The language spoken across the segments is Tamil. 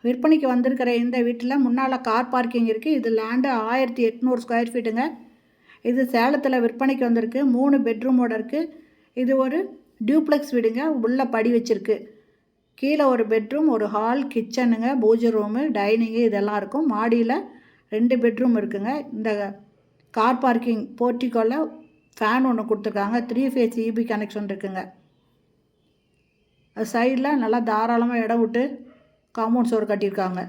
விற்பனைக்கு வந்திருக்கிற இந்த வீட்டில் முன்னால் கார் பார்க்கிங் இருக்குது. இது லேண்டு 1800 ஸ்கொயர் ஃபீட்டுங்க. இது சேலத்தில் விற்பனைக்கு வந்திருக்கு. 3 பெட்ரூமோடு இருக்குது. இது ஒரு டியூப்ளெக்ஸ் வீடுங்க. உள்ளே படி வச்சுருக்கு. கீழே ஒரு பெட்ரூம், ஒரு ஹால், கிச்சனுங்க, பூஜை ரூமு, டைனிங்கு இதெல்லாம் இருக்கும். மாடியில் 2 பெட்ரூம் இருக்குங்க. இந்த கார் பார்க்கிங் போர்ட்டிக்கோவில் ஃபேன் ஒன்று கொடுத்துருக்காங்க. 3 ஃபேஸ் EB கனெக்ஷன் இருக்குங்க. அது சைடில் நல்லா தாராளமாக இடம் விட்டு காம்பவுண்ட் சுவர் கட்டியிருக்காங்க.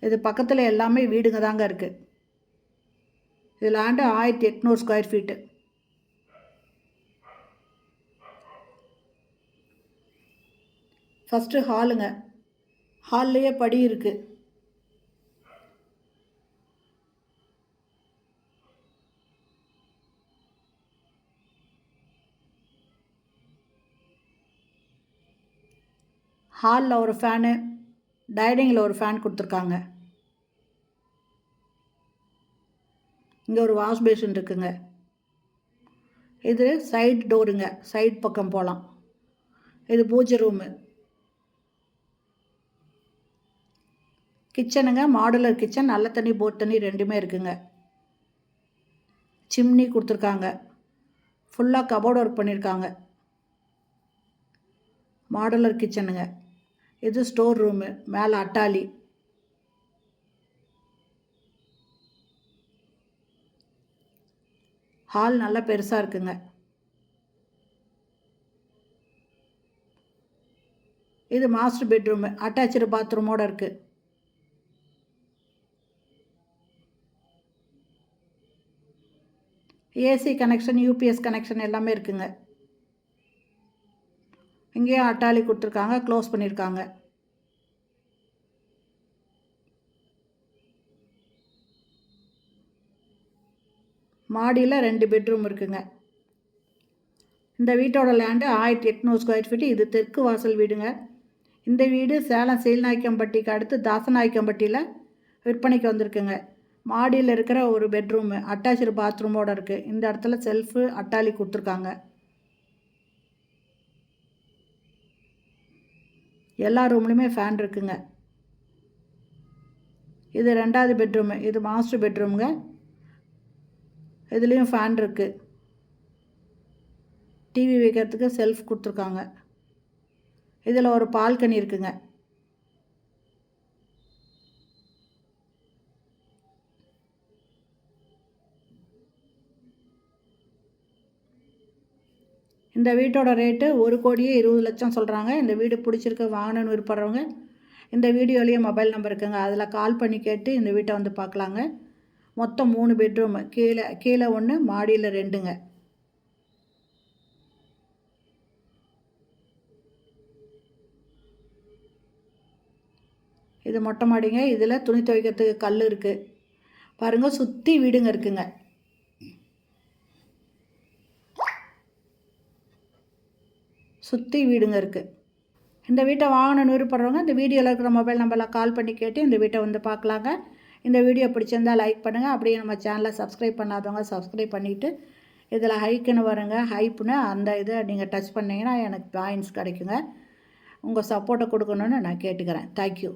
இது பக்கத்தில் எல்லாமே வீடுங்க தாங்க இருக்குது. இது லேண்டு 1800 ஸ்கொயர் ஃபீட்டு. ஃபஸ்ட்டு ஹாலுங்க. ஹால்லையே படி இருக்குது. ஹாலில் ஒரு ஃபேனு, டைனிங்கில் ஒரு ஃபேன் கொடுத்துருக்காங்க. இங்கே ஒரு வாஷ் பேஷன் இருக்குங்க. இது சைடு டோருங்க. சைடு பக்கம் போகலாம். இது பூஜை ரூமு. கிச்சனுங்க. Modular kitchen. நல்ல தண்ணி போர் தண்ணி ரெண்டுமே இருக்குங்க. சிம்னி கொடுத்துருக்காங்க. ஃபுல்லாக கபோர்டு ஒர்க் பண்ணியிருக்காங்க. மாடுலர் கிச்சனுங்க. இது ஸ்டோர் ரூமு. மேலே அட்டாலி. ஹால் நல்லா பெருசாக இருக்குங்க. இது மாஸ்டர் பெட்ரூமு. அட்டாச்சு பாத்ரூமோடு இருக்குது. ஏசி கனெக்ஷன், UPS கனெக்ஷன் எல்லாமே இருக்குங்க. இங்கேயும் அட்டாலி கொடுத்துருக்காங்க. க்ளோஸ் பண்ணியிருக்காங்க. மாடியில் 2 பெட்ரூம் இருக்குங்க. இந்த வீட்டோட லேண்டு 1800 ஸ்கொயர் ஃபீட்டு. இது தெற்கு வாசல் வீடுங்க. இந்த வீடு சேலம் சீல்நாயக்கம்பட்டிக்கு அடுத்து தாசநாயக்கம்பட்டியில் விற்பனைக்கு வந்திருக்குங்க. மாடியில் இருக்கிற ஒரு பெட்ரூமு அட்டாச்சு பாத்ரூமோடு இருக்குது. இந்த இடத்துல செல்ஃபு அட்டாலி கொடுத்துருக்காங்க. எல்லா ரூம்லேயுமே ஃபேன் இருக்குங்க. இது 2வது பெட்ரூமு. இது மாஸ்டர் பெட்ரூமுங்க. இதுலேயும் ஃபேன் இருக்குது. டிவி வைக்கிறதுக்கு செல்ஃப் கொடுத்துருக்காங்க. இதில் ஒரு பால்கனி இருக்குங்க. இந்த வீட்டோட ரேட்டு 1,20,00,000 சொல்கிறாங்க. இந்த வீடு பிடிச்சிருக்க வாங்கணுன்னு விருப்பப்படுறவங்க இந்த வீடியோலேயே மொபைல் நம்பர் இருக்குங்க. அதில் கால் பண்ணி கேட்டு இந்த வீட்டை வந்து பார்க்கலாங்க. மொத்தம் 3 பெட்ரூமு. கீழே 1, மாடியில் 2ங்க. இது மொட்டை மாடிங்க. இதில் துணி துவைக்கிறதுக்கு கல் இருக்குது. பாருங்கள், சுற்றி வீடுங்க இருக்குங்க. சுற்றி வீடுங்க இருக்குது. இந்த வீட்டை வாங்கணும்னு விருப்பப்படுறவங்க இந்த வீடியோவில் இருக்கிற மொபைல் நம்பரில் கால் பண்ணி கேட்டு இந்த வீட்டை வந்து பார்க்கலாங்க. இந்த வீடியோ பிடிச்சிருந்தால் லைக் பண்ணுங்கள். அப்படியே நம்ம சேனலை சப்ஸ்கிரைப் பண்ணாதவங்க சப்ஸ்கிரைப் பண்ணிவிட்டு இதில் ஹைக்குன்னு வருங்க. ஹைப்புன்னு அந்த இதை நீங்கள் டச் பண்ணிங்கன்னா எனக்கு பாயிண்ட்ஸ் கிடைக்குங்க. உங்கள் சப்போர்ட்டை கொடுக்கணுன்னு நான் கேட்டுக்கிறேன். தேங்க்யூ.